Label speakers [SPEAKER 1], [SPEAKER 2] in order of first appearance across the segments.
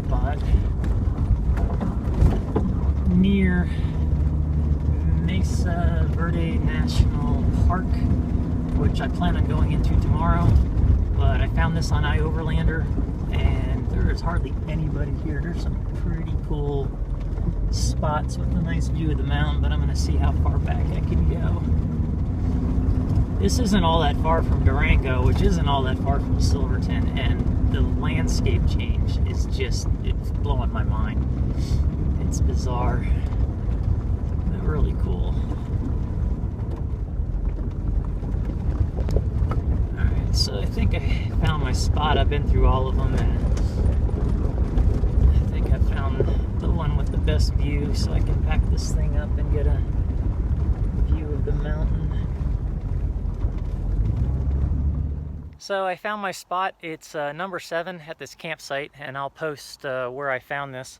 [SPEAKER 1] spot near Mesa Verde National Park, which I plan on going into tomorrow. But I found this on iOverlander, and there is hardly anybody here. There's some pretty cool spots with a nice view of the mountain, but I'm going to see how far back I can go. This isn't all that far from Durango, which isn't all that far from Silverton, and the landscape change is just, it's blowing my mind. It's bizarre, but really cool. Alright, so I think I found my spot. I've been through all of them, and I think I found the one with the best view, so I can pack this thing up and get a view of the mountain. So I found my spot. It's number 7 at this campsite, and I'll post where I found this.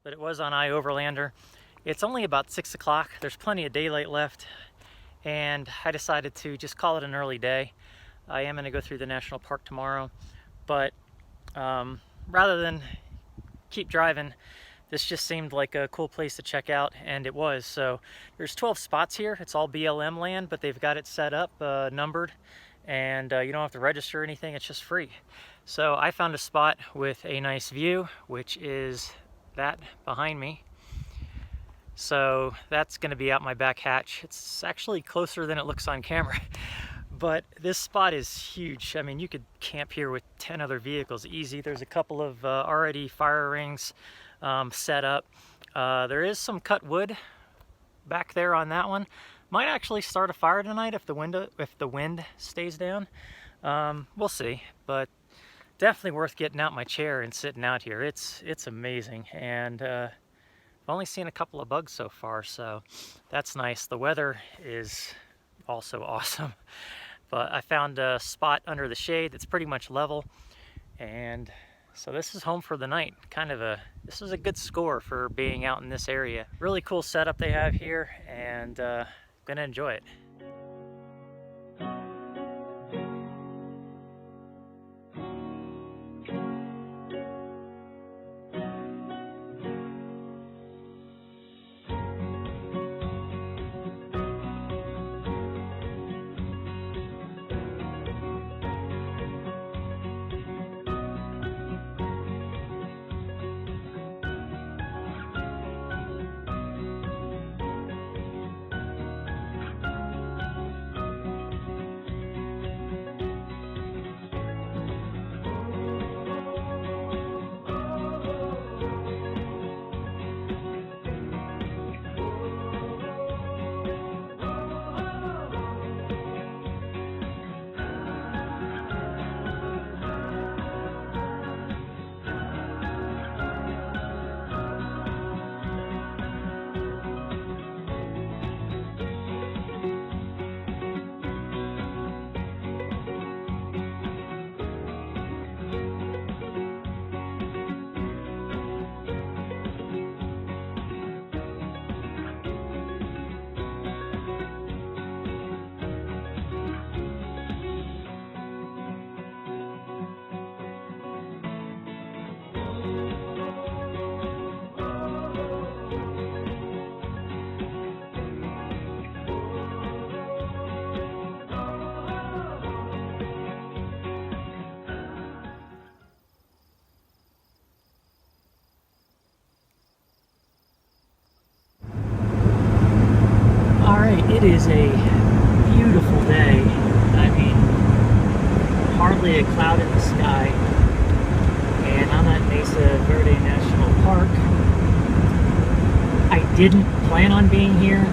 [SPEAKER 1] But it was on iOverlander. It's only about 6 o'clock. There's plenty of daylight left, and I decided to just call it an early day. I am going to go through the national park tomorrow, but rather than keep driving, this just seemed like a cool place to check out, and it was. So there's 12 spots here. It's all BLM land, but they've got it set up, numbered, and you don't have to register or anything. It's just free. So I found a spot with a nice view, which is that behind me. So that's going to be out my back hatch. It's actually closer than it looks on camera. But this spot is huge. I mean, you could camp here with 10 other vehicles easy. There's a couple of already fire rings set up. There is some cut wood back there on that one. Might actually start a fire tonight if the wind stays down. We'll see, but definitely worth getting out my chair and sitting out here. It's amazing, and I've only seen a couple of bugs so far, so that's nice. The weather is also awesome, but I found a spot under the shade that's pretty much level, and so this is home for the night. This is a good score for being out in this area. Really cool setup they have here, and gonna enjoy it. It is a beautiful day. I mean, hardly a cloud in the sky. And I'm at Mesa Verde National Park. I didn't plan on being here.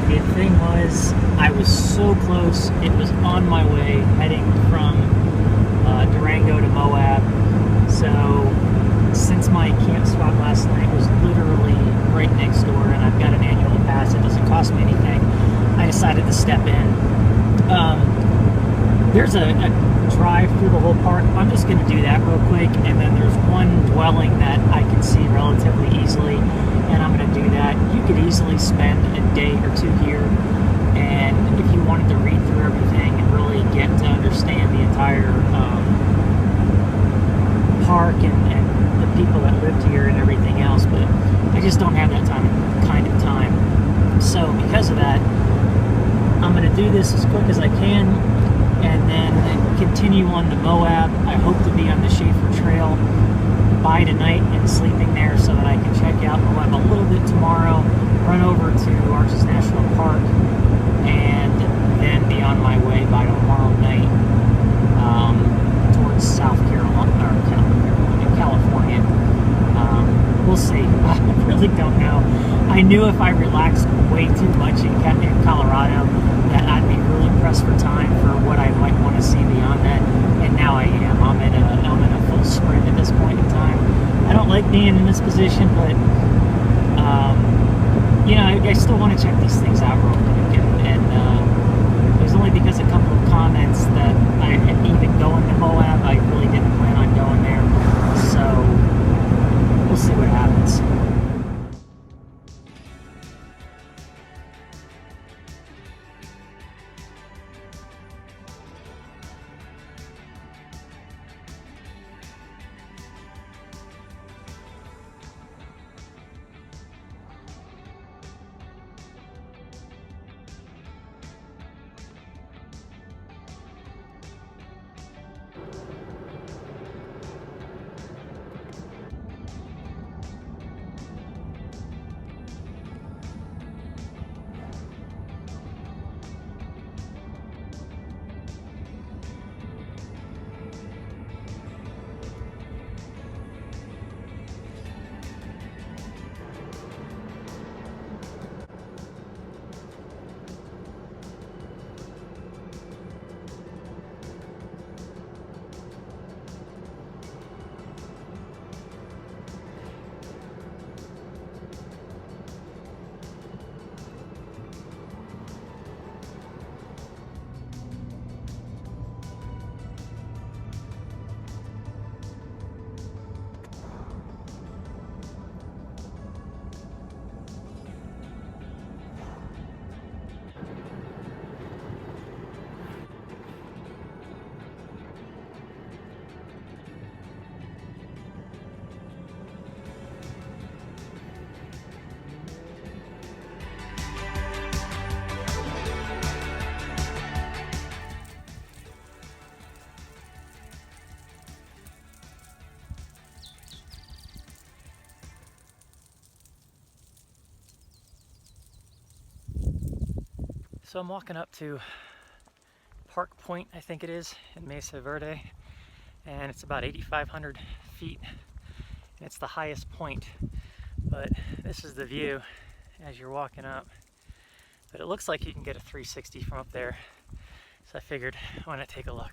[SPEAKER 1] The thing was, I was so close. It was on my way heading from Durango to Moab. So since my camp spot last night was literally right next door, and I've got an annual pass, it doesn't cost me anything, I decided to step in. There's a drive through the whole park. I'm just going to do that real quick, and then there's one dwelling that I can see relatively easily, and I'm going to do that. You could easily spend a day or two here, and if you wanted to read through I can, and then continue on the Moab. I hope to be on the Schaefer Trail by tonight and sleeping there so that I can check out Moab a little bit tomorrow, run over to Arches National Park, and then be on my way by tomorrow night towards South Carolina, or California. We'll see. I really don't know. I knew if I relaxed way too much in Colorado that I'd be really pressed for time for what I might want to see beyond that, and now I am. I'm in a full sprint at this point in time. I don't like being in this position, but you know, I still want to check these things out real quick, and it was only because a couple of comments that I even going to Moab. I really didn't plan on going there, so we'll see what happens. So I'm walking up to Park Point, I think it is, in Mesa Verde, and it's about 8,500 feet, and it's the highest point. But this is the view as you're walking up. But it looks like you can get a 360 from up there, so I figured I want to take a look.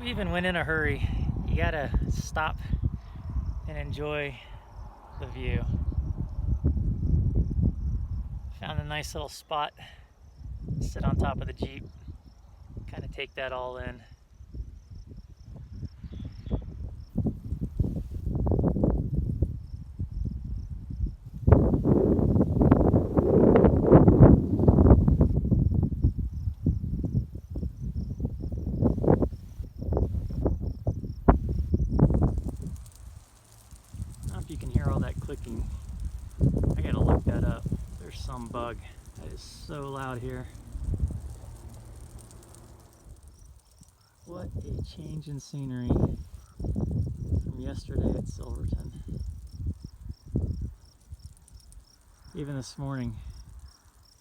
[SPEAKER 1] Even when in a hurry, you gotta stop and enjoy the view. Found a nice little spot, sit on top of the Jeep, kind of take that all in. You can hear all that clicking. I gotta look that up. There's some bug that is so loud here. What a change in scenery from yesterday at Silverton. Even this morning,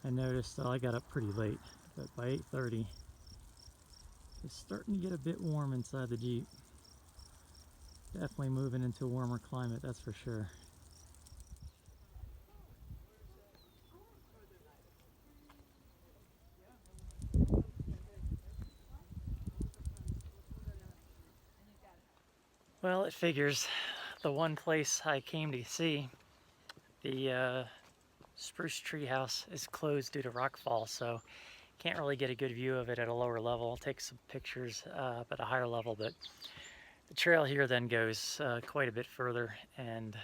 [SPEAKER 1] I noticed, I got up pretty late, but by 8:30, it's starting to get a bit warm inside the Jeep. Definitely moving into a warmer climate, that's for sure. Well, it figures. The one place I came to see, the spruce tree house, is closed due to rockfall, so can't really get a good view of it at a lower level. I'll take some pictures up at a higher level, but the trail here then goes quite a bit further, and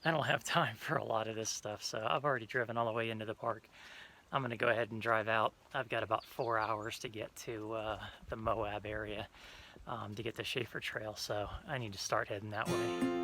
[SPEAKER 1] I don't have time for a lot of this stuff, so I've already driven all the way into the park. I'm going to go ahead and drive out. I've got about 4 hours to get to the Moab area to get the Schaefer Trail, so I need to start heading that way.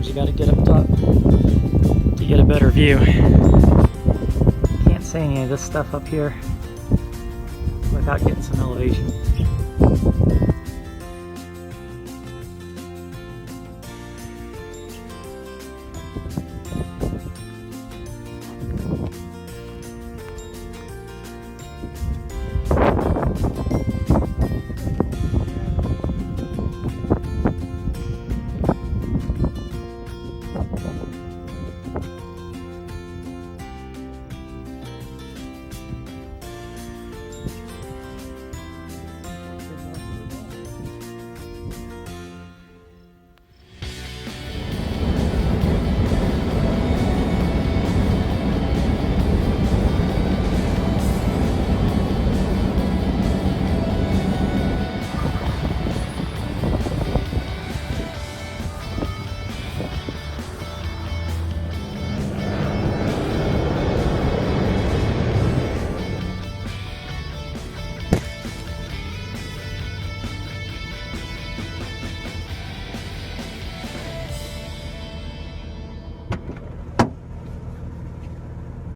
[SPEAKER 1] You got to get up top to get a better view. Can't see any of this stuff up here without getting some elevation.